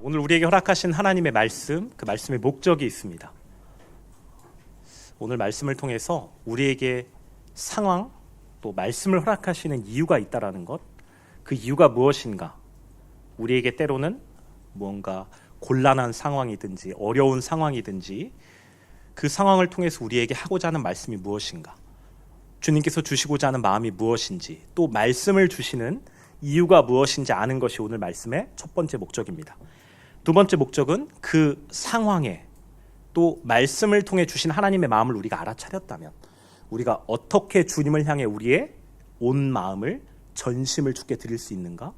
오늘 우리에게 허락하신 하나님의 말씀, 그 말씀의 목적이 있습니다. 오늘 말씀을 통해서 우리에게 상황, 또 말씀을 허락하시는 이유가 있다라는 것, 그 이유가 무엇인가, 우리에게 때로는 무언가 곤란한 상황이든지 어려운 상황이든지 그 상황을 통해서 우리에게 하고자 하는 말씀이 무엇인가, 주님께서 주시고자 하는 마음이 무엇인지, 또 말씀을 주시는 이유가 무엇인지 아는 것이 오늘 말씀의 첫 번째 목적입니다. 두 번째 목적은 그 상황에 또 말씀을 통해 주신 하나님의 마음을 우리가 알아차렸다면 우리가 어떻게 주님을 향해 우리의 온 마음을, 전심을 주께 드릴 수 있는가,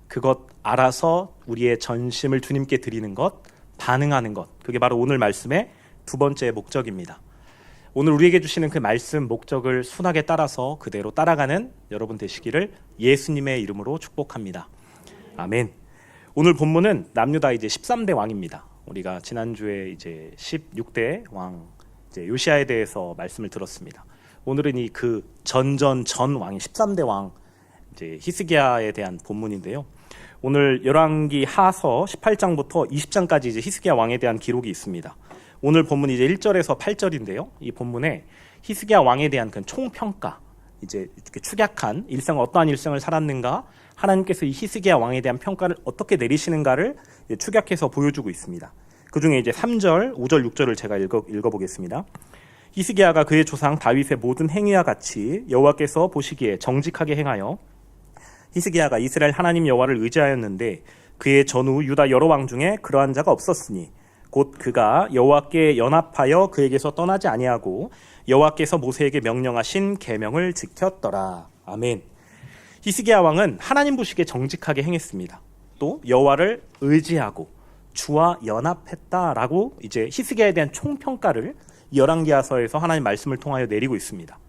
그것 알아서 우리의 전심을 주님께 드리는 것, 반응하는 것, 그게 바로 오늘 말씀의 두 번째 목적입니다. 오늘 우리에게 주시는 그 말씀 목적을 순하게 따라서 그대로 따라가는 여러분 되시기를 예수님의 이름으로 축복합니다. 아멘. 오늘 본문은 남유다 이제 13대 왕입니다. 우리가 지난주에 이제 16대 왕 이제 요시아에 대해서 말씀을 들었습니다. 오늘은 이 그 전 왕이 13대 왕 이제 히스기야에 대한 본문인데요. 오늘 열왕기 하서 18장부터 20장까지 이제 히스기야 왕에 대한 기록이 있습니다. 오늘 본문 이제 1절에서 8절인데요. 이 본문에 히스기야 왕에 대한 그 총평가, 이제 이렇게 축약한 어떠한 일생을 살았는가, 하나님께서 이 히스기야 왕에 대한 평가를 어떻게 내리시는가를 축약해서 보여주고 있습니다. 그 중에 이제 3절, 5절, 6절을 제가 읽어보겠습니다. 히스기야가 그의 조상 다윗의 모든 행위와 같이 여호와께서 보시기에 정직하게 행하여 히스기야가 이스라엘 하나님 여호와를 의지하였는데 그의 전후 유다 여러 왕 중에 그러한 자가 없었으니 곧 그가 여호와께 연합하여 그에게서 떠나지 아니하고 여호와께서 모세에게 명령하신 계명을 지켰더라. 아멘. 히스기야 왕은 하나님 보시기에 정직하게 행했습니다. 또 여호와를 의지하고 주와 연합했다라고 이제 히스기야에 대한 총평가를 열왕기하서에서 하나님 말씀을 통하여 내리고 있습니다.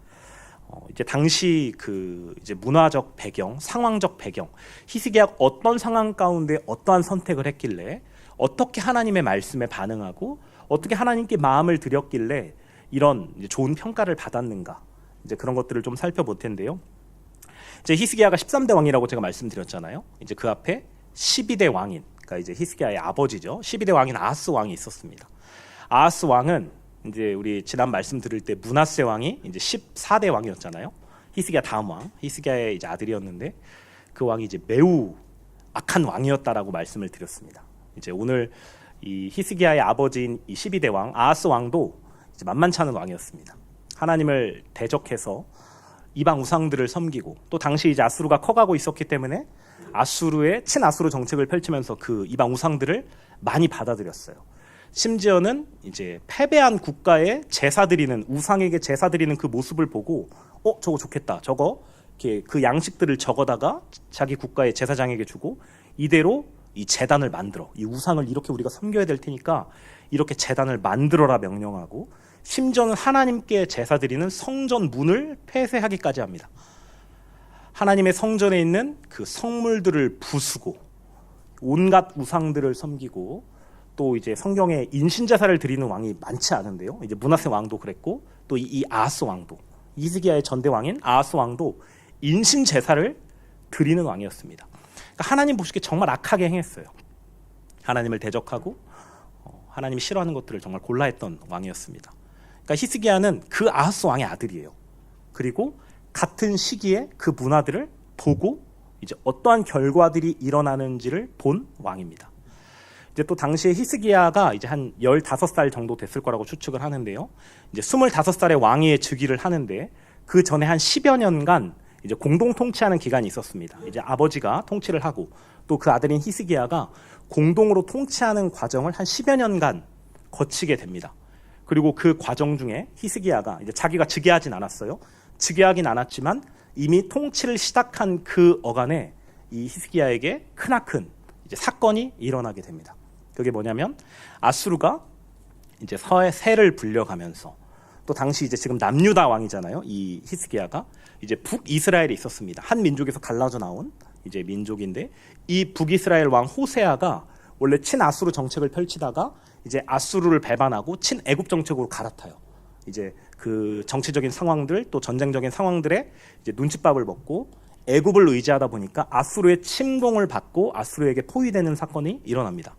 이제 당시 그 이제 문화적 배경, 상황적 배경, 히스기야가 어떤 상황 가운데 어떠한 선택을 했길래 어떻게 하나님의 말씀에 반응하고 어떻게 하나님께 마음을 드렸길래 이런 이제 좋은 평가를 받았는가, 이제 그런 것들을 좀 살펴볼 텐데요. 이제 히스기야가 13대 왕이라고 제가 말씀드렸잖아요. 이제 그 앞에 12대 왕인, 그러니까 이제 히스기야의 아버지죠. 12대 왕인 아하스 왕이 있었습니다. 아하스 왕은 이제 우리 지난 말씀 들을 때 므낫세 왕이 이제 14대 왕이었잖아요. 히스기야 다음 왕, 히스기야의 이제 아들이었는데 그 왕이 이제 매우 악한 왕이었다라고 말씀을 드렸습니다. 이제 오늘 이 히스기야의 아버지인 이 12대 왕 아하스 왕도 이제 만만치 않은 왕이었습니다. 하나님을 대적해서 이방 우상들을 섬기고, 또 당시 이제 아수르가 커가고 있었기 때문에 아수르의 친아수르 정책을 펼치면서 그 이방 우상들을 많이 받아들였어요. 심지어는 이제 패배한 국가에 제사 드리는, 우상에게 제사 드리는 그 모습을 보고 저거 좋겠다, 저거 이렇게 그 양식들을 적어다가 자기 국가의 제사장에게 주고, 이대로 이 제단을 만들어, 이 우상을 이렇게 우리가 섬겨야 될 테니까 이렇게 제단을 만들어라 명령하고, 심지어는 하나님께 제사 드리는 성전 문을 폐쇄하기까지 합니다. 하나님의 성전에 있는 그 성물들을 부수고 온갖 우상들을 섬기고, 또 이제 성경에 인신제사를 드리는 왕이 많지 않은데요. 이제 므낫세 왕도 그랬고, 또 이 아하스 왕도, 히스기야의 전대 왕인 아하스 왕도 인신제사를 드리는 왕이었습니다. 그러니까 하나님 보시기에 정말 악하게 행했어요. 하나님을 대적하고 하나님이 싫어하는 것들을 정말 골라했던 왕이었습니다. 그러니까 히스기야는 그 아하스 왕의 아들이에요. 그리고 같은 시기에 그 문화들을 보고 이제 어떠한 결과들이 일어나는지를 본 왕입니다. 이제 또 당시에 히스기야가 이제 한 15살 정도 됐을 거라고 추측을 하는데요. 이제 25살의 왕위에 즉위를 하는데 그 전에 한 10여 년간 이제 공동 통치하는 기간이 있었습니다. 이제 아버지가 통치를 하고 또 그 아들인 히스기야가 공동으로 통치하는 과정을 한 10여 년간 거치게 됩니다. 그리고 그 과정 중에 히스기야가 이제 자기가 즉위하진 않았어요. 즉위하긴 않았지만 이미 통치를 시작한 그 어간에 이 히스기야에게 크나큰 이제 사건이 일어나게 됩니다. 그게 뭐냐면 아수르가 이제 세를 불려가면서, 또 당시 이제 지금 남유다 왕이잖아요. 이 히스기야가 이제 북이스라엘에 있었습니다. 한 민족에서 갈라져 나온 이제 민족인데, 이 북이스라엘 왕 호세아가 원래 친아수르 정책을 펼치다가 이제 아수르를 배반하고 친애굽 정책으로 갈아타요. 이제 그 정치적인 상황들, 또 전쟁적인 상황들에 이제 눈칫밥을 먹고 애굽을 의지하다 보니까 아수르의 침공을 받고 아수르에게 포위되는 사건이 일어납니다.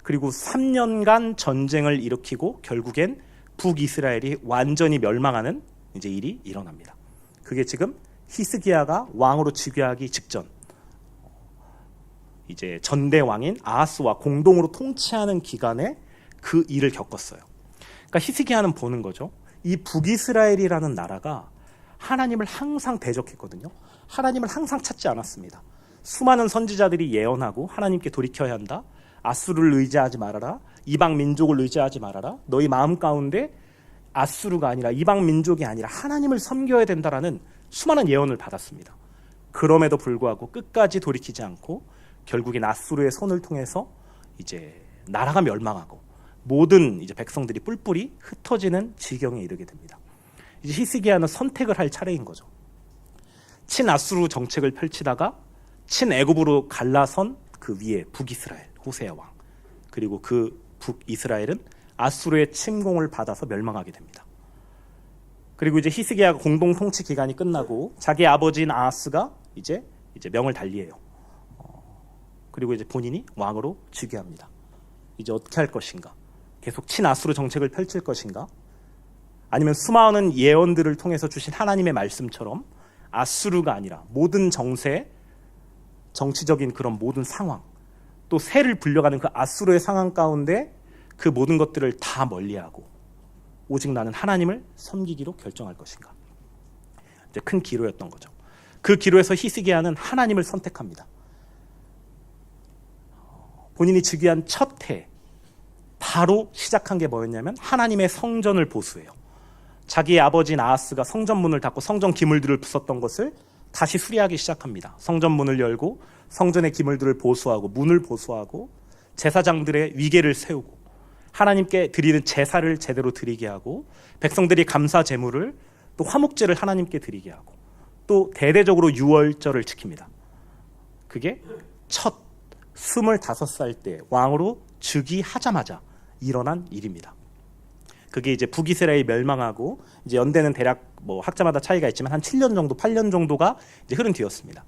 그리고 3년간 전쟁을 일으키고 결국엔 북이스라엘이 완전히 멸망하는 이제 일이 일어납니다. 그게 지금 히스기야가 왕으로 즉위하기 직전 이제 전대 왕인 아하스와 공동으로 통치하는 기간에 그 일을 겪었어요. 그러니까 히스기야는 보는 거죠. 이 북이스라엘이라는 나라가 하나님을 항상 대적했거든요. 하나님을 항상 찾지 않았습니다. 수많은 선지자들이 예언하고 하나님께 돌이켜야 한다. 아수르를 의지하지 말아라. 이방 민족을 의지하지 말아라. 너희 마음 가운데 아수르가 아니라 이방 민족이 아니라 하나님을 섬겨야 된다라는 수많은 예언을 받았습니다. 그럼에도 불구하고 끝까지 돌이키지 않고 결국엔 아수르의 손을 통해서 이제 나라가 멸망하고 모든 이제 백성들이 뿔뿔이 흩어지는 지경에 이르게 됩니다. 이제 히스기야는 선택을 할 차례인 거죠. 친아수르 정책을 펼치다가 친애굽으로 갈라선 그 위에 북이스라엘 호세아 왕, 그리고 그 북이스라엘은 아수르의 침공을 받아서 멸망하게 됩니다. 그리고 이제 히스기야가 공동 통치 기간이 끝나고 자기 아버지인 아하스가 이제 명을 달리해요. 그리고 이제 본인이 왕으로 즉위합니다. 이제 어떻게 할 것인가? 계속 친아수르 정책을 펼칠 것인가? 아니면 수많은 예언들을 통해서 주신 하나님의 말씀처럼 아수르가 아니라 모든 정세, 정치적인 그런 모든 상황, 또 새를 불려가는 그 아수르의 상황 가운데 그 모든 것들을 다 멀리하고 오직 나는 하나님을 섬기기로 결정할 것인가? 이제 큰 기로였던 거죠. 그 기로에서 히스기야는 하나님을 선택합니다. 본인이 즉위한 첫 해 바로 시작한 게 뭐였냐면 하나님의 성전을 보수해요. 자기의 아버지인 아하스가 성전문을 닫고 성전 기물들을 부쉈던 것을 다시 수리하기 시작합니다. 성전문을 열고 성전의 기물들을 보수하고 문을 보수하고 제사장들의 위계를 세우고 하나님께 드리는 제사를 제대로 드리게 하고 백성들이 감사 제물을 또 화목제를 하나님께 드리게 하고 또 대대적으로 유월절을 지킵니다. 그게 첫 25살 때 왕으로 즉위하자마자 일어난 일입니다. 그게 이제 북이스라엘이 멸망하고 이제 연대는 대략 뭐 학자마다 차이가 있지만 한 7년 정도, 8년 정도가 이제 흐른 뒤였습니다.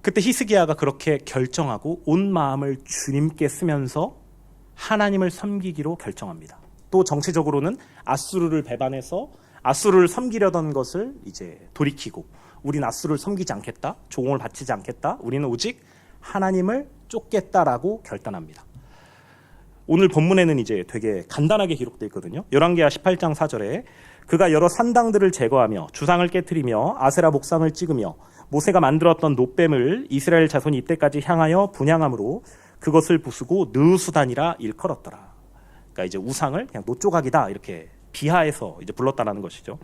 그때 히스기야가 그렇게 결정하고 온 마음을 주님께 쓰면서 하나님을 섬기기로 결정합니다. 또 정치적으로는 아수르를 배반해서 아수르를 섬기려던 것을 이제 돌이키고 우리는 아수르를 섬기지 않겠다, 조공을 바치지 않겠다, 우리는 오직 하나님을 쫓겠다라고 결단합니다. 오늘 본문에는 이제 되게 간단하게 기록되어 있거든요. 열왕기하 18장 4절에 그가 여러 산당들을 제거하며 주상을 깨트리며 아세라 목상을 찍으며 모세가 만들었던 놋뱀을 이스라엘 자손이 이때까지 향하여 분향함으로 그것을 부수고 느수단이라 일컬었더라. 그러니까 이제 우상을 그냥 놋조각이다 이렇게 비하해서 이제 불렀다라는 것이죠.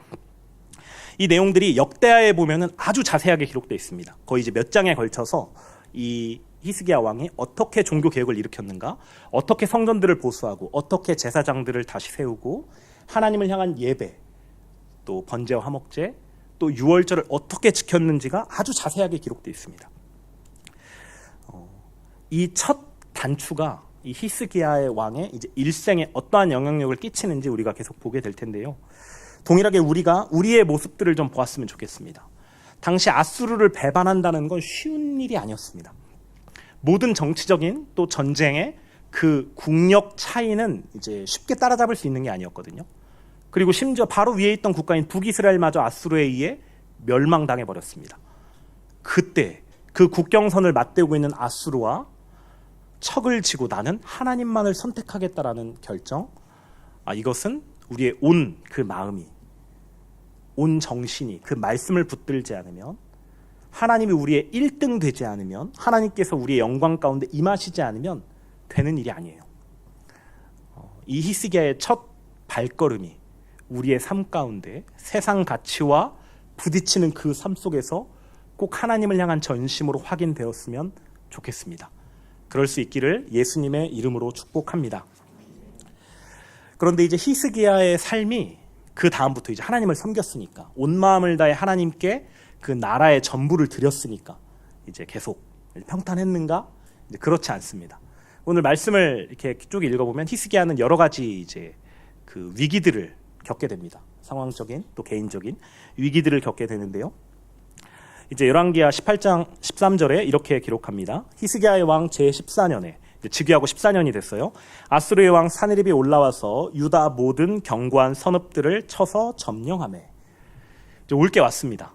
이 내용들이 역대하에 보면은 아주 자세하게 기록되어 있습니다. 거의 이제 몇 장에 걸쳐서 이 히스기야 왕이 어떻게 종교 개혁을 일으켰는가, 어떻게 성전들을 보수하고 어떻게 제사장들을 다시 세우고 하나님을 향한 예배, 또 번제와 화목제, 또 유월절을 어떻게 지켰는지가 아주 자세하게 기록되어 있습니다. 이 첫 단추가 이 히스기야의 왕의 이제 일생에 어떠한 영향력을 끼치는지 우리가 계속 보게 될 텐데요. 동일하게 우리가 우리의 모습들을 좀 보았으면 좋겠습니다. 당시 아수르를 배반한다는 건 쉬운 일이 아니었습니다. 모든 정치적인 또 전쟁의 그 국력 차이는 이제 쉽게 따라잡을 수 있는 게 아니었거든요. 그리고 심지어 바로 위에 있던 국가인 북이스라엘마저 아수르에 의해 멸망당해 버렸습니다. 그때 그 국경선을 맞대고 있는 아수르와 척을 지고 나는 하나님만을 선택하겠다라는 결정, 이것은 우리의 온 그 마음이, 온 정신이 그 말씀을 붙들지 않으면, 하나님이 우리의 1등 되지 않으면, 하나님께서 우리의 영광 가운데 임하시지 않으면 되는 일이 아니에요. 이 히스기야의 첫 발걸음이 우리의 삶 가운데 세상 가치와 부딪히는 그 삶 속에서 꼭 하나님을 향한 전심으로 확인되었으면 좋겠습니다. 그럴 수 있기를 예수님의 이름으로 축복합니다. 그런데 이제 히스기야의 삶이 그 다음부터 이제 하나님을 섬겼으니까, 온 마음을 다해 하나님께 그 나라의 전부를 드렸으니까 이제 계속 평탄했는가? 이제 그렇지 않습니다. 오늘 말씀을 이렇게 쭉 읽어보면 히스기야는 여러 가지 이제 그 위기들을 겪게 됩니다. 상황적인 또 개인적인 위기들을 겪게 되는데요. 이제 열왕기하 18장 13절에 이렇게 기록합니다. 히스기야의 왕 제14년에 즉위하고 14년이 됐어요. 아수르의 왕 사느립이 올라와서 유다 모든 견고한 성읍들을 쳐서 점령하매. 올 게 왔습니다.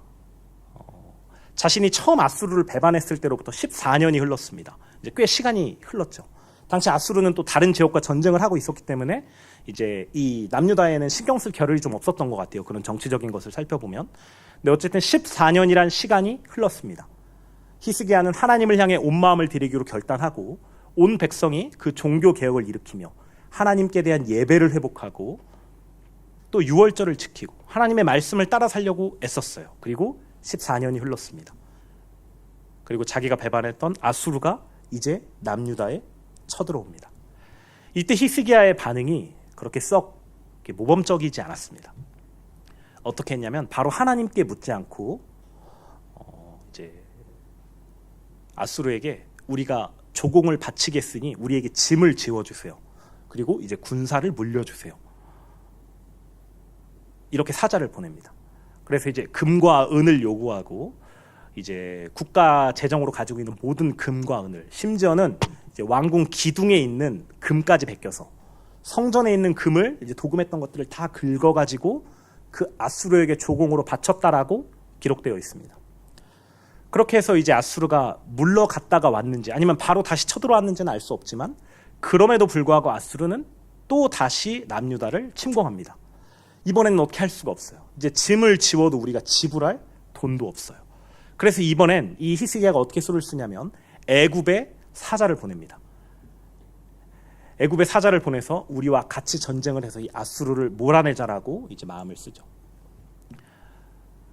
자신이 처음 아수르를 배반했을 때로부터 14년이 흘렀습니다. 이제 꽤 시간이 흘렀죠. 당시 아수르는 또 다른 지역과 전쟁을 하고 있었기 때문에 이제 이 남유다에는 신경 쓸 겨를이 좀 없었던 것 같아요. 그런 정치적인 것을 살펴보면. 근데 어쨌든 14년이란 시간이 흘렀습니다. 히스기야는 하나님을 향해 온 마음을 드리기로 결단하고 온 백성이 그 종교 개혁을 일으키며 하나님께 대한 예배를 회복하고 또 유월절을 지키고 하나님의 말씀을 따라 살려고 애썼어요. 그리고 14년이 흘렀습니다. 그리고 자기가 배반했던 아수르가 이제 남유다에 쳐들어옵니다. 이때 히스기야의 반응이 그렇게 썩 모범적이지 않았습니다. 어떻게 했냐면 바로 하나님께 묻지 않고 이제 아수르에게 우리가 조공을 바치겠으니 우리에게 짐을 지워주세요. 그리고 이제 군사를 물려주세요. 이렇게 사자를 보냅니다. 그래서 이제 금과 은을 요구하고 이제 국가 재정으로 가지고 있는 모든 금과 은을, 심지어는 이제 왕궁 기둥에 있는 금까지 베껴서 성전에 있는 금을 이제 도금했던 것들을 다 긁어가지고 그 아수르에게 조공으로 바쳤다라고 기록되어 있습니다. 그렇게 해서 이제 아수르가 물러갔다가 왔는지 아니면 바로 다시 쳐들어왔는지는 알 수 없지만 그럼에도 불구하고 아수르는 또 다시 남유다를 침공합니다. 이번에는 어떻게 할 수가 없어요. 이제 짐을 지워도 우리가 지불할 돈도 없어요. 그래서 이번엔 이 히스기야가 어떻게 수를 쓰냐면 애굽에 사자를 보냅니다. 애굽에 사자를 보내서 우리와 같이 전쟁을 해서 이 아수르를 몰아내자라고 이제 마음을 쓰죠.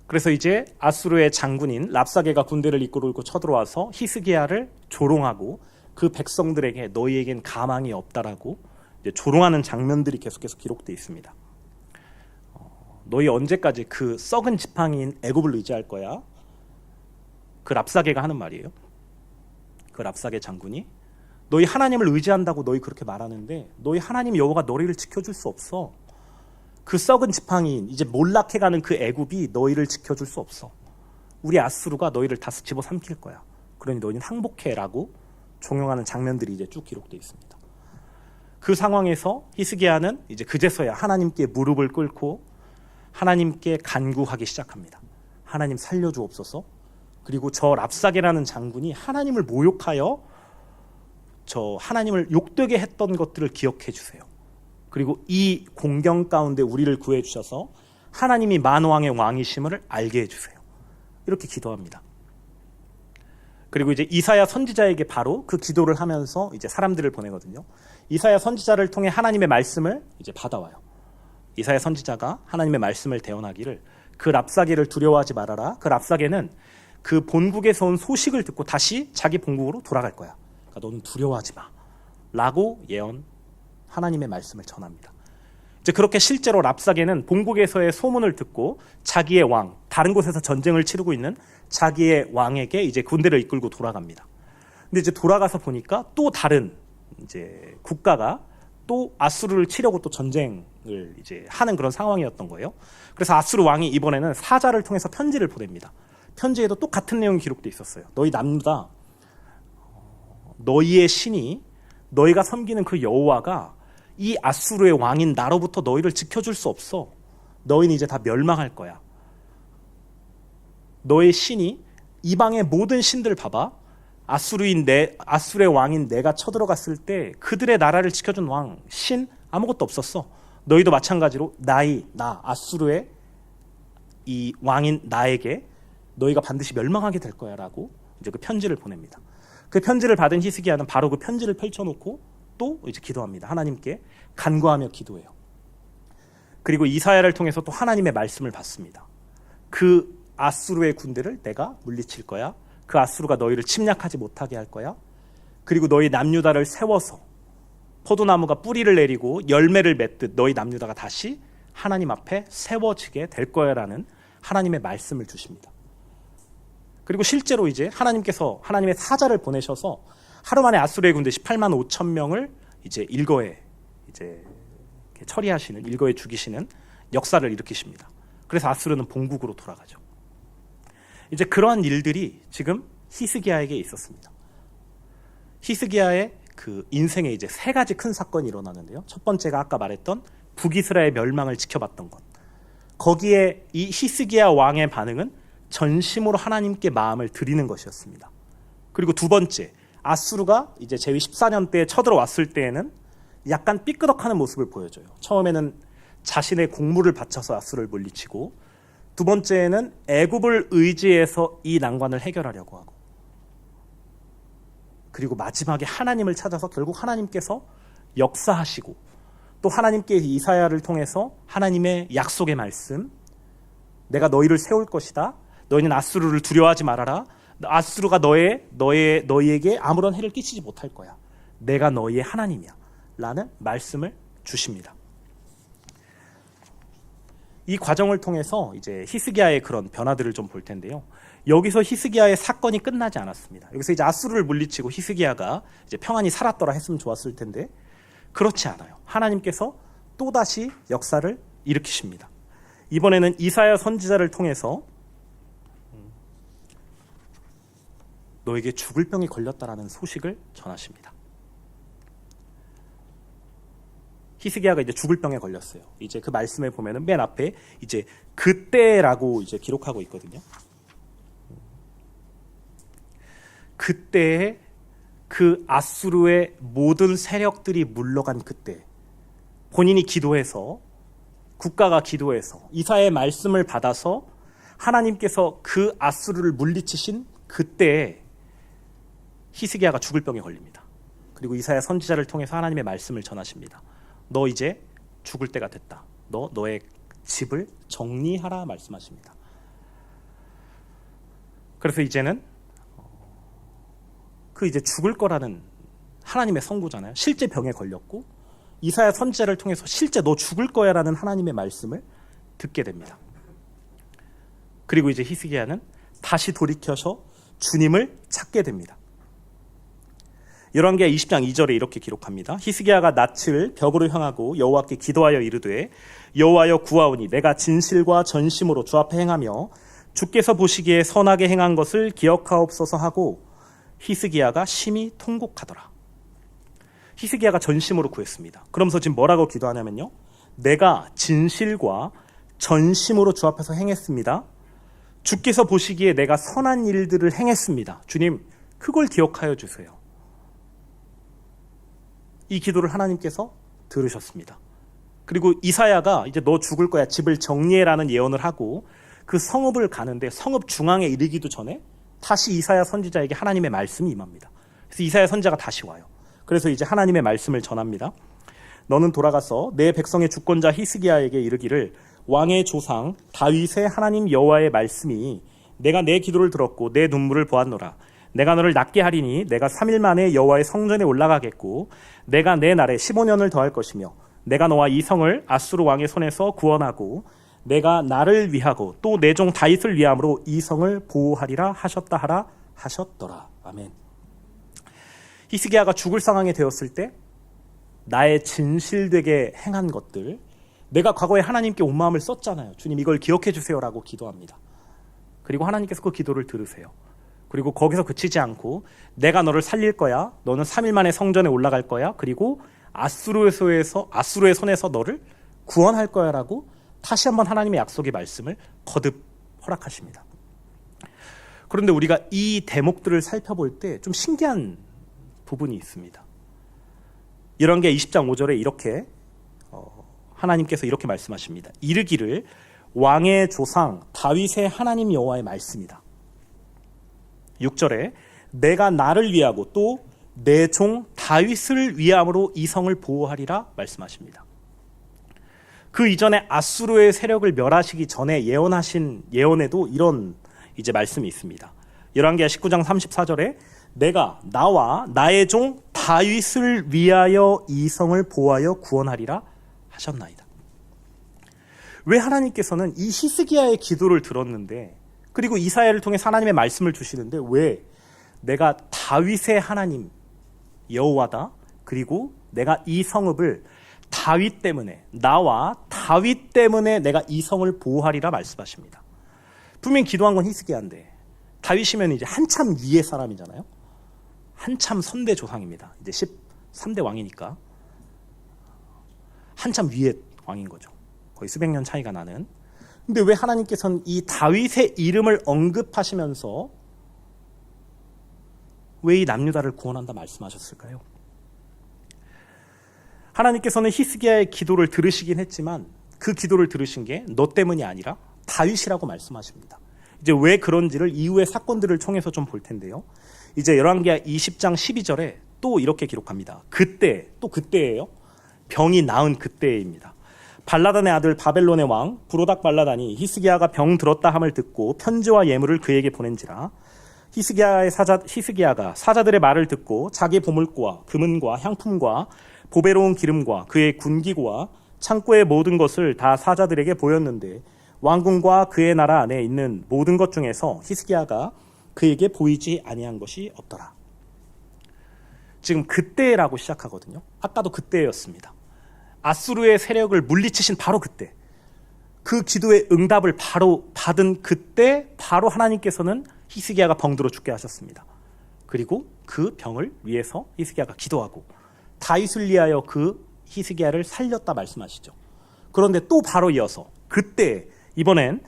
그래서 이제 아수르의 장군인 랍사게가 군대를 이끌고 쳐들어와서 히스기야를 조롱하고 그 백성들에게 너희에겐 가망이 없다라고 이제 조롱하는 장면들이 계속해서 기록되어 있습니다. 너희 언제까지 그 썩은 지팡이인 애굽을 의지할 거야? 그 랍사게가 하는 말이에요. 그 랍사게 장군이 너희 하나님을 의지한다고 너희 그렇게 말하는데 너희 하나님 여호와가 너희를 지켜줄 수 없어. 그 썩은 지팡이인 이제 몰락해가는 그 애굽이 너희를 지켜줄 수 없어. 우리 아수르가 너희를 다 집어삼킬 거야. 그러니 너희는 항복해라고 종용하는 장면들이 이제 쭉 기록되어 있습니다. 그 상황에서 히스기야는 이제 그제서야 하나님께 무릎을 꿇고 하나님께 간구하기 시작합니다. 하나님 살려주옵소서. 그리고 저 랍사게라는 장군이 하나님을 모욕하여 저 하나님을 욕되게 했던 것들을 기억해 주세요. 그리고 이 공경 가운데 우리를 구해 주셔서 하나님이 만왕의 왕이심을 알게 해 주세요. 이렇게 기도합니다. 그리고 이제 이사야 선지자에게 바로 그 기도를 하면서 이제 사람들을 보내거든요. 이사야 선지자를 통해 하나님의 말씀을 이제 받아와요. 이사야 선지자가 하나님의 말씀을 대언하기를 그 랍사게를 두려워하지 말아라. 그 랍사게는 그 본국에서 온 소식을 듣고 다시 자기 본국으로 돌아갈 거야. 그러니까 너는 두려워하지 마. 라고 예언 하나님의 말씀을 전합니다. 이제 그렇게 실제로 랍사게는 본국에서의 소문을 듣고 자기의 왕, 다른 곳에서 전쟁을 치르고 있는 자기의 왕에게 이제 군대를 이끌고 돌아갑니다. 근데 이제 돌아가서 보니까 또 다른 이제 국가가 또 아수르를 치려고 또 전쟁을 이제 하는 그런 상황이었던 거예요. 그래서 아수르 왕이 이번에는 사자를 통해서 편지를 보냅니다. 편지에도 똑같은 내용이 기록되어 있었어요. 너희 남유다, 너희의 신이 너희가 섬기는 그 여호와가 이 아수르의 왕인 나로부터 너희를 지켜줄 수 없어. 너희는 이제 다 멸망할 거야. 너의 신이 이방의 모든 신들 봐봐. 아수르의 왕인 내가 쳐들어갔을 때 그들의 나라를 지켜준 왕, 신 아무것도 없었어. 너희도 마찬가지로 나 아수르의 이 왕인 나에게 너희가 반드시 멸망하게 될 거야 라고 이제 그 편지를 보냅니다. 그 편지를 받은 히스기야는 바로 그 편지를 펼쳐놓고 또 이제 기도합니다. 하나님께 간구하며 기도해요. 그리고 이사야를 통해서 또 하나님의 말씀을 받습니다. 그 아수르의 군대를 내가 물리칠 거야. 그 아수르가 너희를 침략하지 못하게 할 거야. 그리고 너희 남유다를 세워서 포도나무가 뿌리를 내리고 열매를 맺듯 너희 남유다가 다시 하나님 앞에 세워지게 될 거야라는 하나님의 말씀을 주십니다. 그리고 실제로 이제 하나님께서 하나님의 사자를 보내셔서 하루 만에 아수르의 군대 18만 5천 명을 이제 일거에 이제 처리하시는, 일거에 죽이시는 역사를 일으키십니다. 그래서 아수르는 본국으로 돌아가죠. 이제 그러한 일들이 지금 히스기야에게 있었습니다. 히스기야의 그 인생에 이제 세 가지 큰 사건이 일어나는데요. 첫 번째가 아까 말했던 북이스라엘 멸망을 지켜봤던 것. 거기에 이 히스기야 왕의 반응은 전심으로 하나님께 마음을 드리는 것이었습니다. 그리고 두 번째, 아수르가 이제 제위 14년 때에 쳐들어왔을 때에는 약간 삐끄덕하는 모습을 보여줘요. 처음에는 자신의 공물을 바쳐서 아수르를 물리치고, 두 번째에는 애굽을 의지해서 이 난관을 해결하려고 하고, 그리고 마지막에 하나님을 찾아서 결국 하나님께서 역사하시고, 또 하나님께 이사야를 통해서 하나님의 약속의 말씀, 내가 너희를 세울 것이다. 너희는 아수르를 두려워하지 말아라. 아수르가 너희에게 아무런 해를 끼치지 못할 거야. 내가 너희의 하나님이야. 라는 말씀을 주십니다. 이 과정을 통해서 이제 히스기야의 그런 변화들을 좀 볼 텐데요. 여기서 히스기야의 사건이 끝나지 않았습니다. 여기서 이제 아수르를 물리치고 히스기야가 이제 평안히 살았더라 했으면 좋았을 텐데 그렇지 않아요. 하나님께서 또다시 역사를 일으키십니다. 이번에는 이사야 선지자를 통해서 너에게 죽을 병이 걸렸다라는 소식을 전하십니다. 히스기야가 이제 죽을 병에 걸렸어요. 이제 그 말씀에 보면은 맨 앞에 이제 그때라고 이제 기록하고 있거든요. 그때에 그 아수르의 모든 세력들이 물러간 그때, 본인이 기도해서, 국가가 기도해서 이사야의 말씀을 받아서 하나님께서 그 아수르를 물리치신 그때에 히스기야가 죽을 병에 걸립니다. 그리고 이사야 선지자를 통해서 하나님의 말씀을 전하십니다. 너 이제 죽을 때가 됐다. 너의 집을 정리하라 말씀하십니다. 그래서 이제는 그 이제 죽을 거라는 하나님의 선고잖아요. 실제 병에 걸렸고 이사야 선지자를 통해서 실제 너 죽을 거야라는 하나님의 말씀을 듣게 됩니다. 그리고 이제 히스기야는 다시 돌이켜서 주님을 찾게 됩니다. 열왕기하 20장 2절에 이렇게 기록합니다. 히스기야가 낯을 벽으로 향하고 여호와께 기도하여 이르되 여호와여 구하오니 내가 진실과 전심으로 주 앞에 행하며 주께서 보시기에 선하게 행한 것을 기억하옵소서 하고 히스기야가 심히 통곡하더라. 히스기야가 전심으로 구했습니다. 그러면서 지금 뭐라고 기도하냐면요. 내가 진실과 전심으로 주 앞에서 행했습니다. 주께서 보시기에 내가 선한 일들을 행했습니다. 주님, 그걸 기억하여 주세요. 이 기도를 하나님께서 들으셨습니다. 그리고 이사야가 이제 너 죽을 거야, 집을 정리해라는 예언을 하고 그 성읍을 가는데 성읍 중앙에 이르기도 전에 다시 이사야 선지자에게 하나님의 말씀이 임합니다. 그래서 이사야 선지자가 다시 와요. 그래서 이제 하나님의 말씀을 전합니다. 너는 돌아가서 내 백성의 주권자 히스기야에게 이르기를 왕의 조상 다윗의 하나님 여호와의 말씀이 내가 내 기도를 들었고 내 눈물을 보았노라. 내가 너를 낫게 하리니 내가 3일 만에 여호와의 성전에 올라가겠고 내가 내 날에 15년을 더할 것이며 내가 너와 이 성을 아수르 왕의 손에서 구원하고 내가 나를 위하고 또 내 종 다윗을 위함으로 이 성을 보호하리라 하셨다 하라 하셨더라. 아멘. 히스기야가 죽을 상황이 되었을 때 나의 진실되게 행한 것들, 내가 과거에 하나님께 온 마음을 썼잖아요. 주님 이걸 기억해 주세요라고 기도합니다. 그리고 하나님께서 그 기도를 들으세요. 그리고 거기서 그치지 않고 내가 너를 살릴 거야. 너는 3일 만에 성전에 올라갈 거야. 그리고 아수르의 손에서 너를 구원할 거야 라고 다시 한번 하나님의 약속의 말씀을 거듭 허락하십니다. 그런데 우리가 이 대목들을 살펴볼 때 좀 신기한 부분이 있습니다. 열왕기하 20장 5절에 이렇게 하나님께서 이렇게 말씀하십니다. 이르기를 왕의 조상 다윗의 하나님 여호와의 말씀이다. 6절에 내가 나를 위하고 또 내 종 다윗을 위함으로 이 성을 보호하리라 말씀하십니다. 그 이전에 아수르의 세력을 멸하시기 전에 예언하신 예언에도 이런 이제 말씀이 있습니다. 열왕기하 19장 34절에 내가 나와 나의 종 다윗을 위하여 이 성을 보호하여 구원하리라 하셨나이다. 왜 하나님께서는 이 히스기야의 기도를 들었는데 그리고 이사야를 통해 하나님의 말씀을 주시는데 왜 내가 다윗의 하나님 여호와다, 그리고 내가 이 성읍을 다윗 때문에, 나와 다윗 때문에 내가 이 성을 보호하리라 말씀하십니다. 분명히 기도한 건 히스기야인데 다윗이면 이제 한참 위의 사람이잖아요. 한참 선대 조상입니다. 이제 13대 왕이니까 한참 위의 왕인 거죠. 거의 수백 년 차이가 나는. 근데 왜 하나님께서는 이 다윗의 이름을 언급하시면서 왜 이 남유다를 구원한다 말씀하셨을까요? 하나님께서는 히스기야의 기도를 들으시긴 했지만 그 기도를 들으신 게 너 때문이 아니라 다윗이라고 말씀하십니다. 이제 왜 그런지를 이후의 사건들을 통해서 좀 볼 텐데요. 이제 열왕기하 20장 12절에 또 이렇게 기록합니다. 그때, 또 그때예요. 병이 나은 그때입니다. 발라단의 아들 바벨론의 왕 브로닥 발라단이 히스기야가 병 들었다 함을 듣고 편지와 예물을 그에게 보낸지라. 히스기야가 사자들의 말을 듣고 자기 보물과 금은과 향품과 보배로운 기름과 그의 군기구와 창고의 모든 것을 다 사자들에게 보였는데 왕궁과 그의 나라 안에 있는 모든 것 중에서 히스기야가 그에게 보이지 아니한 것이 없더라. 지금 그때라고 시작하거든요. 아까도 그때였습니다. 아수르의 세력을 물리치신 바로 그때, 그 기도의 응답을 바로 받은 그때 바로 하나님께서는 히스기야가 병들어 죽게 하셨습니다. 그리고 그 병을 위해서 히스기야가 기도하고 다윗을 위하여 그 히스기야를 살렸다 말씀하시죠. 그런데 또 바로 이어서 그때 이번엔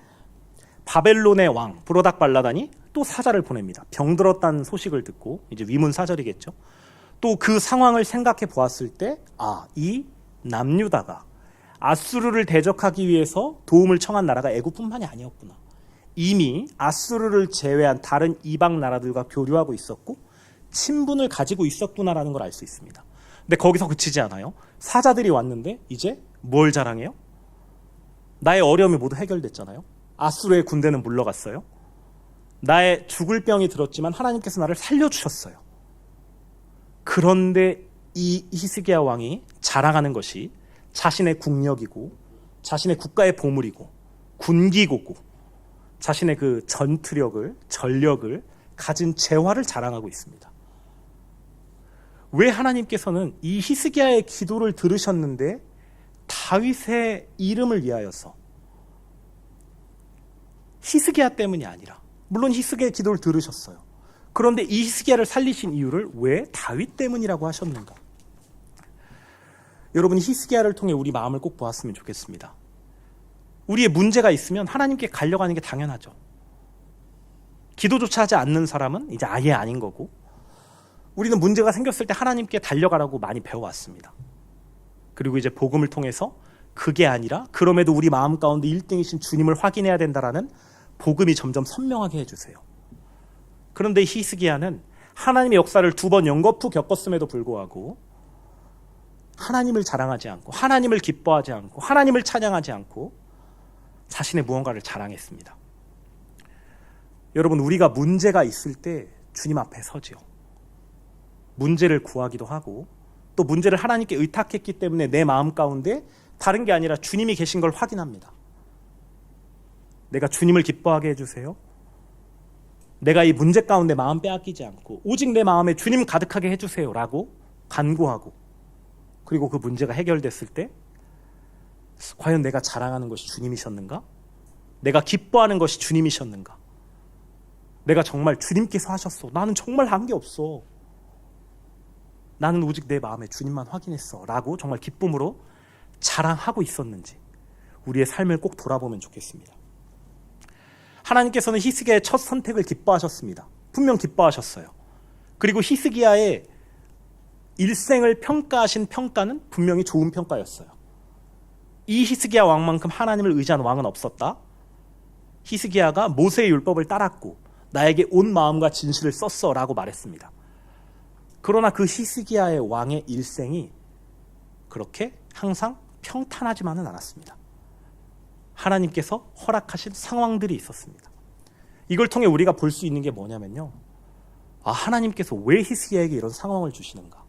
바벨론의 왕 브로닥 발라단이 또 사자를 보냅니다. 병들었다는 소식을 듣고, 이제 위문사절이겠죠. 또 그 상황을 생각해 보았을 때 이 남유다가 아수르를 대적하기 위해서 도움을 청한 나라가 애굽뿐만이 아니었구나. 이미 아수르를 제외한 다른 이방 나라들과 교류하고 있었고 친분을 가지고 있었구나라는 걸 알 수 있습니다. 근데 거기서 그치지 않아요. 사자들이 왔는데 이제 뭘 자랑해요? 나의 어려움이 모두 해결됐잖아요. 아수르의 군대는 물러갔어요. 나의 죽을 병이 들었지만 하나님께서 나를 살려주셨어요. 그런데 이 히스기야 왕이 자랑하는 것이 자신의 국력이고 자신의 국가의 보물이고 군기고고 자신의 그 전투력을, 전력을 가진 재화를 자랑하고 있습니다. 왜 하나님께서는 이 히스기야의 기도를 들으셨는데 다윗의 이름을 위하여서, 히스기야 때문이 아니라, 물론 히스기야의 기도를 들으셨어요. 그런데 이 히스기야를 살리신 이유를 왜 다윗 때문이라고 하셨는가? 여러분, 히스기야를 통해 우리 마음을 꼭 보았으면 좋겠습니다. 우리의 문제가 있으면 하나님께 가려가는 게 당연하죠. 기도조차 하지 않는 사람은 이제 아예 아닌 거고, 우리는 문제가 생겼을 때 하나님께 달려가라고 많이 배워왔습니다. 그리고 이제 복음을 통해서 그게 아니라 그럼에도 우리 마음 가운데 1등이신 주님을 확인해야 된다라는 복음이 점점 선명하게 해주세요. 그런데 히스기야는 하나님의 역사를 2번 연거푸 겪었음에도 불구하고 하나님을 자랑하지 않고 하나님을 기뻐하지 않고 하나님을 찬양하지 않고 자신의 무언가를 자랑했습니다. 여러분, 우리가 문제가 있을 때 주님 앞에 서지요. 문제를 구하기도 하고 또 문제를 하나님께 의탁했기 때문에 내 마음 가운데 다른 게 아니라 주님이 계신 걸 확인합니다. 내가 주님을 기뻐하게 해주세요. 내가 이 문제 가운데 마음 빼앗기지 않고 오직 내 마음에 주님 가득하게 해주세요 라고 간구하고, 그리고 그 문제가 해결됐을 때 과연 내가 자랑하는 것이 주님이셨는가? 내가 기뻐하는 것이 주님이셨는가? 내가 정말 주님께서 하셨어. 나는 정말 한 게 없어. 나는 오직 내 마음에 주님만 확인했어 라고 정말 기쁨으로 자랑하고 있었는지 우리의 삶을 꼭 돌아보면 좋겠습니다. 하나님께서는 히스기야의 첫 선택을 기뻐하셨습니다. 분명 기뻐하셨어요. 그리고 히스기야의 일생을 평가하신 평가는 분명히 좋은 평가였어요. 이 히스기야 왕만큼 하나님을 의지한 왕은 없었다. 히스기야가 모세의 율법을 따랐고 나에게 온 마음과 진실을 썼어 라고 말했습니다. 그러나 그 히스기야의 왕의 일생이 그렇게 항상 평탄하지만은 않았습니다. 하나님께서 허락하신 상황들이 있었습니다. 이걸 통해 우리가 볼 수 있는 게 뭐냐면요, 하나님께서 왜 히스기야에게 이런 상황을 주시는가?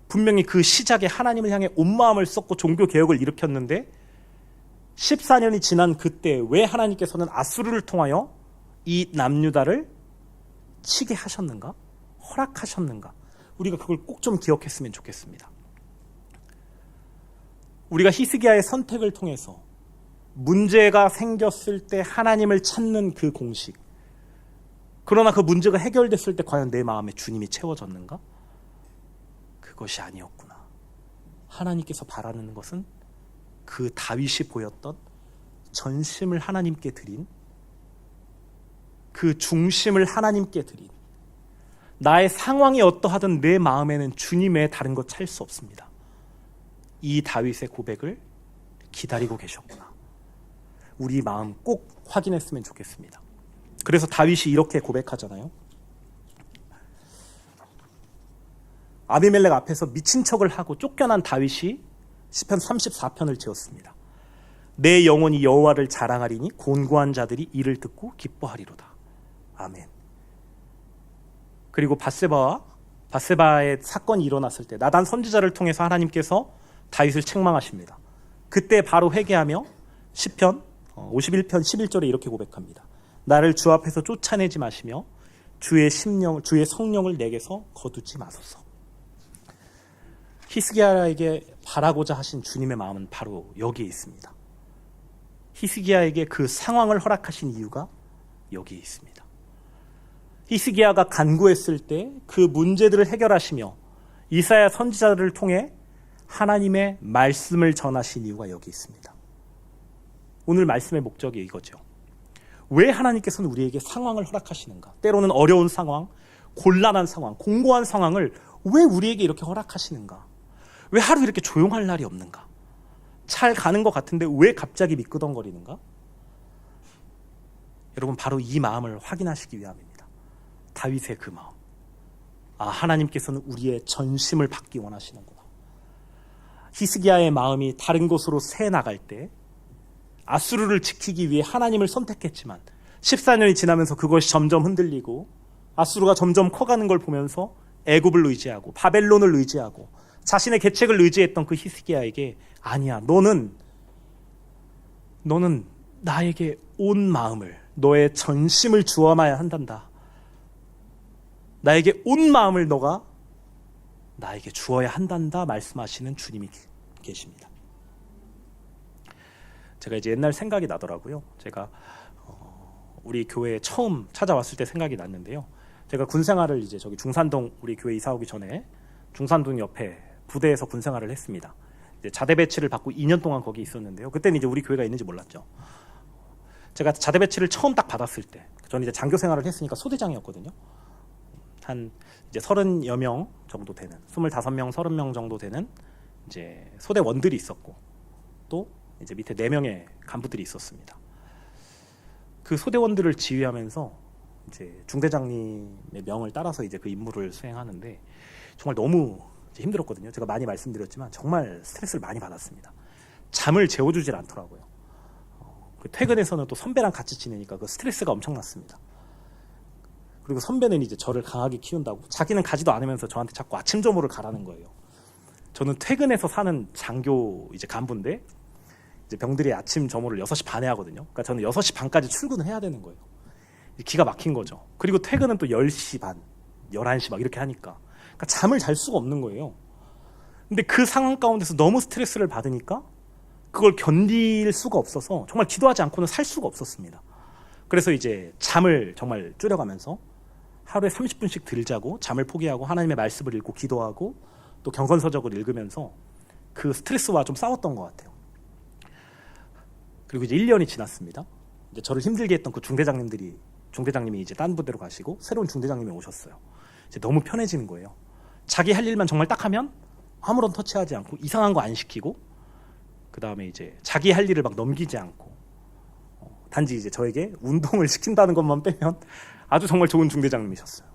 분명히 그 시작에 하나님을 향해 온 마음을 쏟고 종교개혁을 일으켰는데 14년이 지난 그때 왜 하나님께서는 아수르를 통하여 이 남유다를 치게 하셨는가? 허락하셨는가? 우리가 그걸 꼭 좀 기억했으면 좋겠습니다. 우리가 히스기야의 선택을 통해서 문제가 생겼을 때 하나님을 찾는 그 공식, 그러나 그 문제가 해결됐을 때 과연 내 마음에 주님이 채워졌는가? 그것이 아니었구나. 하나님께서 바라는 것은 그 다윗이 보였던 전심을 하나님께 드린, 그 중심을 하나님께 드린, 나의 상황이 어떠하든 내 마음에는 주님 외에 다른 것 찾을 수 없습니다. 이 다윗의 고백을 기다리고 계셨구나. 우리 마음 꼭 확인했으면 좋겠습니다. 그래서 다윗이 이렇게 고백하잖아요. 아비멜렉 앞에서 미친 척을 하고 쫓겨난 다윗이 시편 34편을 지었습니다. 내 영혼이 여호와를 자랑하리니 곤고한 자들이 이를 듣고 기뻐하리로다. 아멘. 그리고 바세바의 사건이 일어났을 때 나단 선지자를 통해서 하나님께서 다윗을 책망하십니다. 그때 바로 회개하며 시편 51편 11절에 이렇게 고백합니다. 나를 주 앞에서 쫓아내지 마시며 주의 성령을 내게서 거두지 마소서. 히스기야에게 바라고자 하신 주님의 마음은 바로 여기에 있습니다. 히스기야에게 그 상황을 허락하신 이유가 여기에 있습니다. 히스기야가 간구했을 때 그 문제들을 해결하시며 이사야 선지자를 통해 하나님의 말씀을 전하신 이유가 여기 있습니다. 오늘 말씀의 목적이 이거죠. 왜 하나님께서는 우리에게 상황을 허락하시는가? 때로는 어려운 상황, 곤란한 상황, 공고한 상황을 왜 우리에게 이렇게 허락하시는가? 왜 하루 이렇게 조용할 날이 없는가? 잘 가는 것 같은데 왜 갑자기 미끄덩거리는가? 여러분, 바로 이 마음을 확인하시기 위함입니다. 다윗의 그 마음. 하나님께서는 우리의 전심을 받기 원하시는구나. 히스기야의 마음이 다른 곳으로 새 나갈 때 아수르를 지키기 위해 하나님을 선택했지만 14년이 지나면서 그것이 점점 흔들리고 아수르가 점점 커가는 걸 보면서 애굽을 의지하고 바벨론을 의지하고 자신의 계책을 의지했던 그 히스기야에게 아니야, 너는 나에게 온 마음을, 너의 전심을 주어야만 한단다. 나에게 온 마음을 너가 나에게 주어야 한단다 말씀하시는 주님이 계십니다. 제가 이제 옛날 생각이 나더라고요. 제가 우리 교회에 처음 찾아왔을 때 생각이 났는데요. 제가 군 생활을 이제 저기 중산동 우리 교회 이사 오기 전에 중산동 옆에 부대에서 군 생활을 했습니다. 이제 자대 배치를 받고 2년 동안 거기 있었는데요. 그때는 이제 우리 교회가 있는지 몰랐죠. 제가 자대 배치를 처음 딱 받았을 때, 저는 이제 장교 생활을 했으니까 소대장이었거든요. 한 이제 30여 명 정도 되는, 25명, 30명 정도 되는 이제 소대원들이 있었고, 또 이제 밑에 4명의 간부들이 있었습니다. 그 소대원들을 지휘하면서 이제 중대장님의 명을 따라서 이제 그 임무를 수행하는데 정말 너무 힘들었거든요. 제가 많이 말씀드렸지만 정말 스트레스를 많이 받았습니다. 잠을 재워주질 않더라고요. 그 퇴근해서는 또 선배랑 같이 지내니까 그 스트레스가 엄청났습니다. 그리고 선배는 이제 저를 강하게 키운다고 자기는 가지도 않으면서 저한테 자꾸 아침 점호를 가라는 거예요. 저는 퇴근해서 사는 장교 이제 간부인데 이제 병들이 아침 점호를 6시 반에 하거든요. 그러니까 저는 6시 반까지 출근을 해야 되는 거예요. 기가 막힌 거죠. 그리고 퇴근은 또 10시 반, 11시 막 이렇게 하니까. 그러니까 잠을 잘 수가 없는 거예요. 근데 그 상황 가운데서 너무 스트레스를 받으니까 그걸 견딜 수가 없어서 정말 기도하지 않고는 살 수가 없었습니다. 그래서 이제 잠을 정말 줄여가면서 하루에 30분씩 들자고 잠을 포기하고 하나님의 말씀을 읽고 기도하고 또 경건서적을 읽으면서 그 스트레스와 좀 싸웠던 것 같아요. 그리고 이제 1년이 지났습니다. 이제 저를 힘들게 했던 그 중대장님이 이제 딴 부대로 가시고 새로운 중대장님이 오셨어요. 이제 너무 편해지는 거예요. 자기 할 일만 정말 딱 하면 아무런 터치하지 않고 이상한 거 안 시키고 그 다음에 이제 자기 할 일을 막 넘기지 않고 단지 이제 저에게 운동을 시킨다는 것만 빼면 아주 정말 좋은 중대장님이셨어요.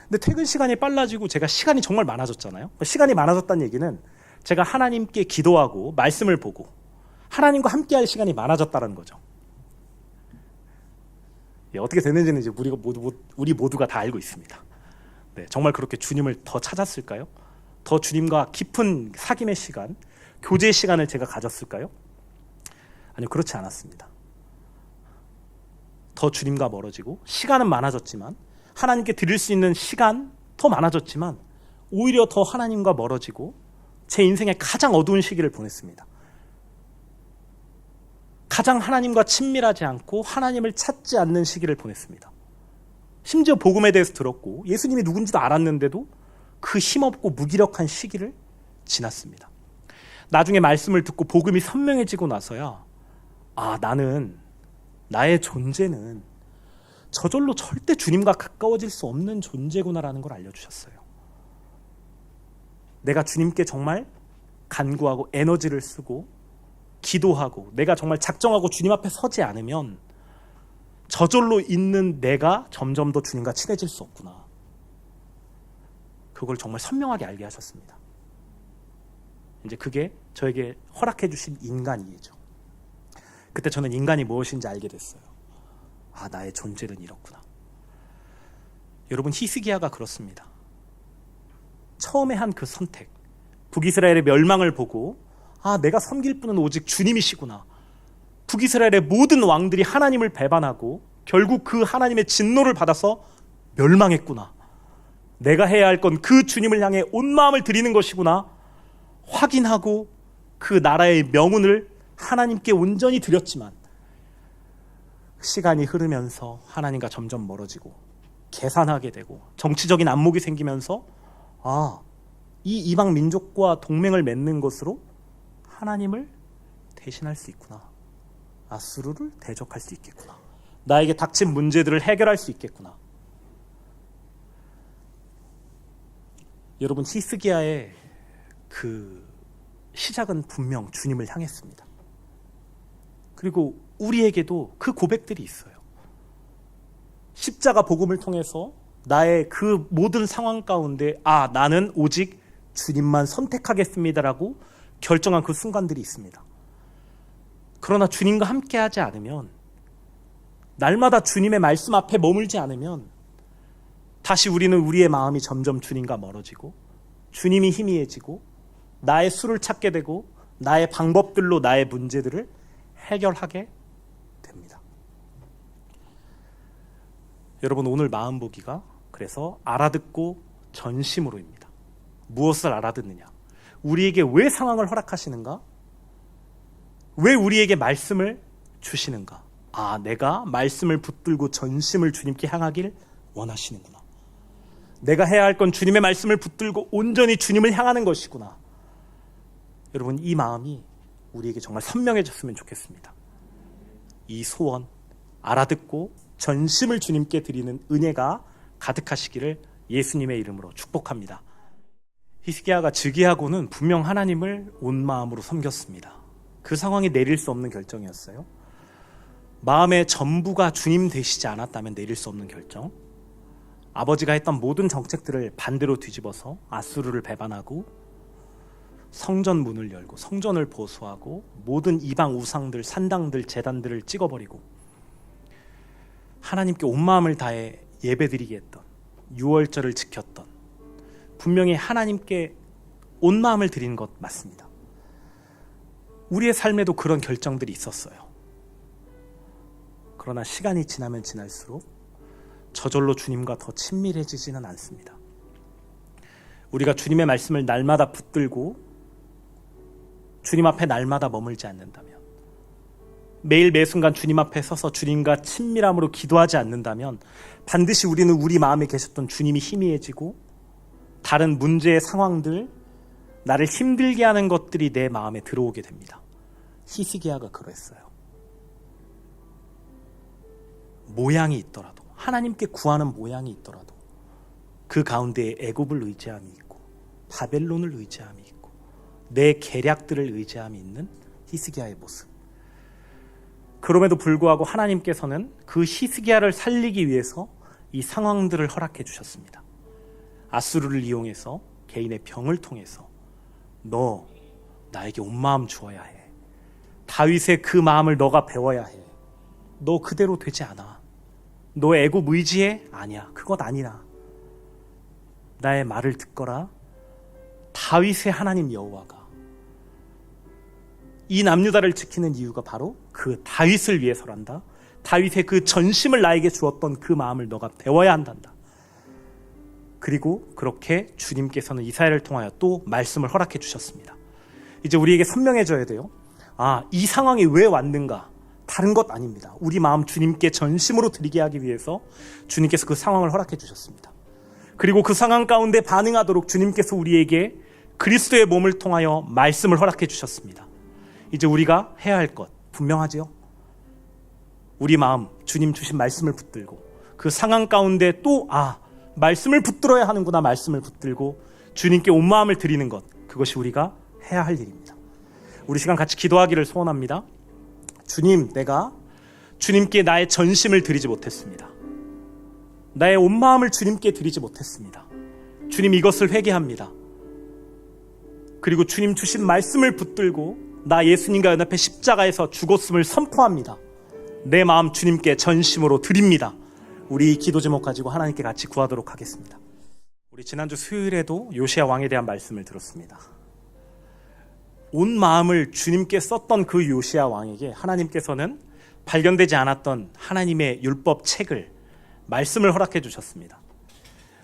근데 퇴근 시간이 빨라지고 제가 시간이 정말 많아졌잖아요. 시간이 많아졌다는 얘기는 제가 하나님께 기도하고 말씀을 보고 하나님과 함께 할 시간이 많아졌다는 거죠. 예, 어떻게 됐는지는 이제 우리 모두가 다 알고 있습니다. 네, 정말 그렇게 주님을 더 찾았을까요? 더 주님과 깊은 사귐의 시간, 교제의 시간을 제가 가졌을까요? 아니요, 그렇지 않았습니다. 더 주님과 멀어지고 시간은 많아졌지만 하나님께 드릴 수 있는 시간 더 많아졌지만 오히려 더 하나님과 멀어지고 제 인생의 가장 어두운 시기를 보냈습니다. 가장 하나님과 친밀하지 않고 하나님을 찾지 않는 시기를 보냈습니다. 심지어 복음에 대해서 들었고 예수님이 누군지도 알았는데도 그 힘없고 무기력한 시기를 지났습니다. 나중에 말씀을 듣고 복음이 선명해지고 나서야 나는 나의 존재는 저절로 절대 주님과 가까워질 수 없는 존재구나라는 걸 알려주셨어요. 내가 주님께 정말 간구하고 에너지를 쓰고 기도하고 내가 정말 작정하고 주님 앞에 서지 않으면 저절로 있는 내가 점점 더 주님과 친해질 수 없구나. 그걸 정말 선명하게 알게 하셨습니다. 이제 그게 저에게 허락해 주신 인간이죠. 그때 저는 인간이 무엇인지 알게 됐어요. 나의 존재는 이렇구나. 여러분, 히스기야가 그렇습니다. 처음에 한 그 선택, 북이스라엘의 멸망을 보고 내가 섬길 분은 오직 주님이시구나. 북이스라엘의 모든 왕들이 하나님을 배반하고 결국 그 하나님의 진노를 받아서 멸망했구나. 내가 해야 할 건 그 주님을 향해 온 마음을 드리는 것이구나 확인하고 그 나라의 명운을 하나님께 온전히 드렸지만 시간이 흐르면서 하나님과 점점 멀어지고 계산하게 되고 정치적인 안목이 생기면서 이 이방 민족과 동맹을 맺는 것으로 하나님을 대신할 수 있구나. 아수르를 대적할 수 있겠구나. 나에게 닥친 문제들을 해결할 수 있겠구나. 여러분, 히스기야의 그 시작은 분명 주님을 향했습니다. 그리고 우리에게도 그 고백들이 있어요. 십자가 복음을 통해서 나의 그 모든 상황 가운데 나는 오직 주님만 선택하겠습니다라고 결정한 그 순간들이 있습니다. 그러나 주님과 함께하지 않으면, 날마다 주님의 말씀 앞에 머물지 않으면 다시 우리는 우리의 마음이 점점 주님과 멀어지고 주님이 희미해지고 나의 수를 찾게 되고 나의 방법들로 나의 문제들을 해결하게 됩니다. 여러분, 오늘 마음보기가 그래서 알아듣고 전심으로입니다. 무엇을 알아듣느냐? 우리에게 왜 상황을 허락하시는가? 왜 우리에게 말씀을 주시는가? 내가 말씀을 붙들고 전심을 주님께 향하길 원하시는구나. 내가 해야 할 건 주님의 말씀을 붙들고 온전히 주님을 향하는 것이구나. 여러분, 이 마음이 우리에게 정말 선명해졌으면 좋겠습니다. 이 소원, 알아듣고 전심을 주님께 드리는 은혜가 가득하시기를 예수님의 이름으로 축복합니다. 히스기야가 즉위하고는 분명 하나님을 온 마음으로 섬겼습니다. 그 상황이 내릴 수 없는 결정이었어요. 마음의 전부가 주님 되시지 않았다면 내릴 수 없는 결정. 아버지가 했던 모든 정책들을 반대로 뒤집어서 아수르를 배반하고 성전 문을 열고 성전을 보수하고 모든 이방 우상들, 산당들, 제단들을 찍어버리고 하나님께 온 마음을 다해 예배드리게 했던, 유월절을 지켰던, 분명히 하나님께 온 마음을 드린 것 맞습니다. 우리의 삶에도 그런 결정들이 있었어요. 그러나 시간이 지나면 지날수록 저절로 주님과 더 친밀해지지는 않습니다. 우리가 주님의 말씀을 날마다 붙들고 주님 앞에 날마다 머물지 않는다면, 매일 매순간 주님 앞에 서서 주님과 친밀함으로 기도하지 않는다면 반드시 우리는 우리 마음에 계셨던 주님이 희미해지고 다른 문제의 상황들, 나를 힘들게 하는 것들이 내 마음에 들어오게 됩니다. 히스기야가 그랬어요. 모양이 있더라도, 하나님께 구하는 모양이 있더라도 그 가운데에 애굽을 의지함이 있고 바벨론을 의지함이 있고 내 계략들을 의지함이 있는 히스기야의 모습. 그럼에도 불구하고 하나님께서는 그 히스기야를 살리기 위해서 이 상황들을 허락해 주셨습니다. 아수르를 이용해서 개인의 병을 통해서 너 나에게 온 마음 주어야 해. 다윗의 그 마음을 너가 배워야 해. 너 그대로 되지 않아. 너 애굽 의지해? 아니야. 그것 아니라 나의 말을 듣거라. 다윗의 하나님 여호와가. 이 남유다를 지키는 이유가 바로 그 다윗을 위해서란다. 다윗의 그 전심을 나에게 주었던 그 마음을 너가 배워야 한단다. 그리고 그렇게 주님께서는 이사야를 통하여 또 말씀을 허락해 주셨습니다. 이제 우리에게 선명해져야 돼요. 이 상황이 왜 왔는가? 다른 것 아닙니다. 우리 마음 주님께 전심으로 드리게 하기 위해서 주님께서 그 상황을 허락해 주셨습니다. 그리고 그 상황 가운데 반응하도록 주님께서 우리에게 그리스도의 몸을 통하여 말씀을 허락해 주셨습니다. 이제 우리가 해야 할 것 분명하지요? 우리 마음 주님 주신 말씀을 붙들고 그 상황 가운데 또 말씀을 붙들어야 하는구나, 말씀을 붙들고 주님께 온 마음을 드리는 것, 그것이 우리가 해야 할 일입니다. 우리 시간 같이 기도하기를 소원합니다. 주님, 내가 주님께 나의 전심을 드리지 못했습니다. 나의 온 마음을 주님께 드리지 못했습니다. 주님, 이것을 회개합니다. 그리고 주님 주신 말씀을 붙들고 나 예수님과 연합해 십자가에서 죽었음을 선포합니다. 내 마음 주님께 전심으로 드립니다. 우리 기도 제목 가지고 하나님께 같이 구하도록 하겠습니다. 우리 지난주 수요일에도 요시야 왕에 대한 말씀을 들었습니다. 온 마음을 주님께 썼던 그 요시야 왕에게 하나님께서는 발견되지 않았던 하나님의 율법 책을, 말씀을 허락해 주셨습니다.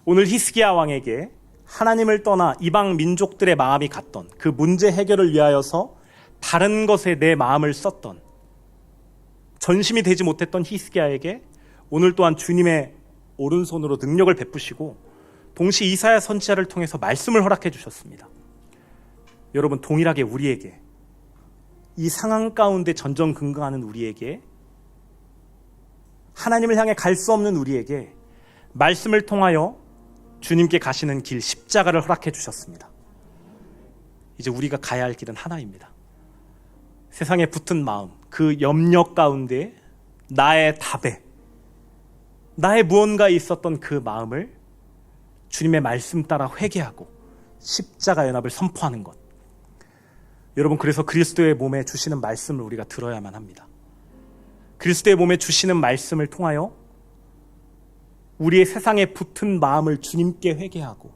오늘 히스기야 왕에게 하나님을 떠나 이방 민족들의 마음이 갔던 그 문제 해결을 위하여서 다른 것에 내 마음을 썼던, 전심이 되지 못했던 히스기야에게 오늘 또한 주님의 오른손으로 능력을 베푸시고 동시에 이사야 선지자를 통해서 말씀을 허락해 주셨습니다. 여러분, 동일하게 우리에게, 이 상황 가운데 전전긍긍하는 우리에게, 하나님을 향해 갈 수 없는 우리에게 말씀을 통하여 주님께 가시는 길, 십자가를 허락해 주셨습니다. 이제 우리가 가야 할 길은 하나입니다. 세상에 붙은 마음, 그 염려 가운데 나의 답에, 나의 무언가에 있었던 그 마음을 주님의 말씀 따라 회개하고 십자가 연합을 선포하는 것. 여러분, 그래서 그리스도의 몸에 주시는 말씀을 우리가 들어야만 합니다. 그리스도의 몸에 주시는 말씀을 통하여 우리의 세상에 붙은 마음을 주님께 회개하고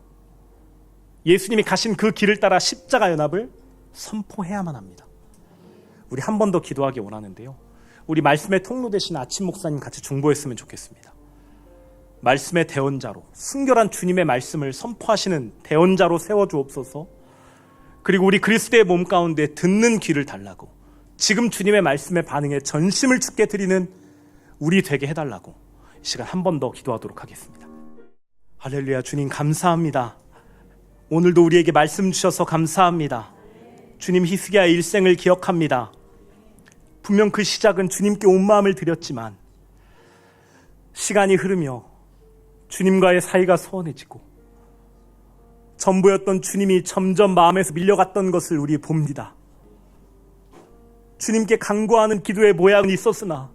예수님이 가신 그 길을 따라 십자가 연합을 선포해야만 합니다. 우리 한 번 더 기도하기 원하는데요, 우리 말씀의 통로 되신 아침 목사님 같이 중보했으면 좋겠습니다. 말씀의 대언자로, 순결한 주님의 말씀을 선포하시는 대언자로 세워주옵소서. 그리고 우리 그리스도의 몸 가운데 듣는 귀를 달라고, 지금 주님의 말씀에 반응해 전심을 주께 드리는 우리 되게 해달라고 이 시간 한 번 더 기도하도록 하겠습니다. 할렐루야. 주님 감사합니다. 오늘도 우리에게 말씀 주셔서 감사합니다. 주님, 히스기야의 일생을 기억합니다. 분명 그 시작은 주님께 온 마음을 드렸지만 시간이 흐르며 주님과의 사이가 소원해지고 전부였던 주님이 점점 마음에서 밀려갔던 것을 우리 봅니다. 주님께 간구하는 기도의 모양은 있었으나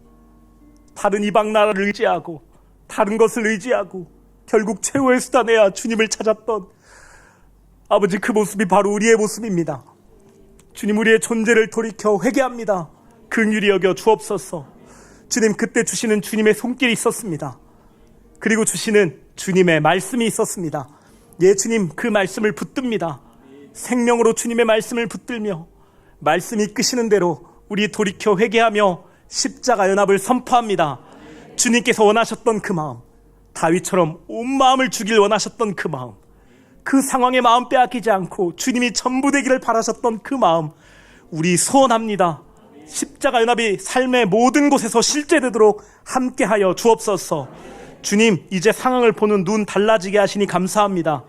다른 이방 나라를 의지하고 다른 것을 의지하고 결국 최후의 수단에야 주님을 찾았던 아버지, 그 모습이 바로 우리의 모습입니다. 주님, 우리의 존재를 돌이켜 회개합니다. 긍휼히 여겨 주옵소서. 주님, 그때 주시는 주님의 손길이 있었습니다. 그리고 주시는 주님의 말씀이 있었습니다. 예, 주님, 그 말씀을 붙듭니다. 생명으로 주님의 말씀을 붙들며 말씀이 이끄시는 대로 우리 돌이켜 회개하며 십자가 연합을 선포합니다. 주님께서 원하셨던 그 마음, 다윗처럼 온 마음을 주길 원하셨던 그 마음, 그 상황의 마음 빼앗기지 않고 주님이 전부 되기를 바라셨던 그 마음, 우리 소원합니다. 십자가 연합이 삶의 모든 곳에서 실제되도록 함께하여 주옵소서. 주님, 이제 상황을 보는 눈 달라지게 하시니 감사합니다.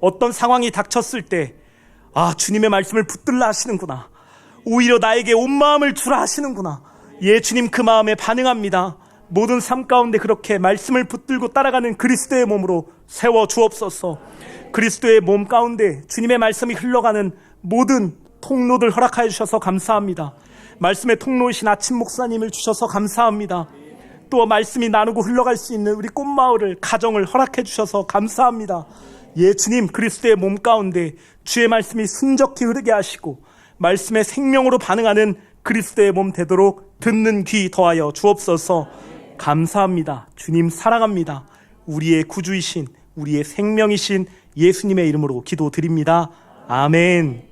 어떤 상황이 닥쳤을 때 주님의 말씀을 붙들라 하시는구나, 오히려 나에게 온 마음을 주라 하시는구나, 예, 주님, 그 마음에 반응합니다. 모든 삶 가운데 그렇게 말씀을 붙들고 따라가는 그리스도의 몸으로 세워 주옵소서. 그리스도의 몸 가운데 주님의 말씀이 흘러가는 모든 통로들 허락하여 주셔서 감사합니다. 말씀의 통로이신 아침 목사님을 주셔서 감사합니다. 또 말씀이 나누고 흘러갈 수 있는 우리 꽃마을을, 가정을 허락해 주셔서 감사합니다. 예, 주님, 그리스도의 몸 가운데 주의 말씀이 순적히 흐르게 하시고 말씀의 생명으로 반응하는 그리스도의 몸 되도록 듣는 귀 더하여 주옵소서. 감사합니다. 주님, 사랑합니다. 우리의 구주이신, 우리의 생명이신 예수님의 이름으로 기도드립니다. 아멘.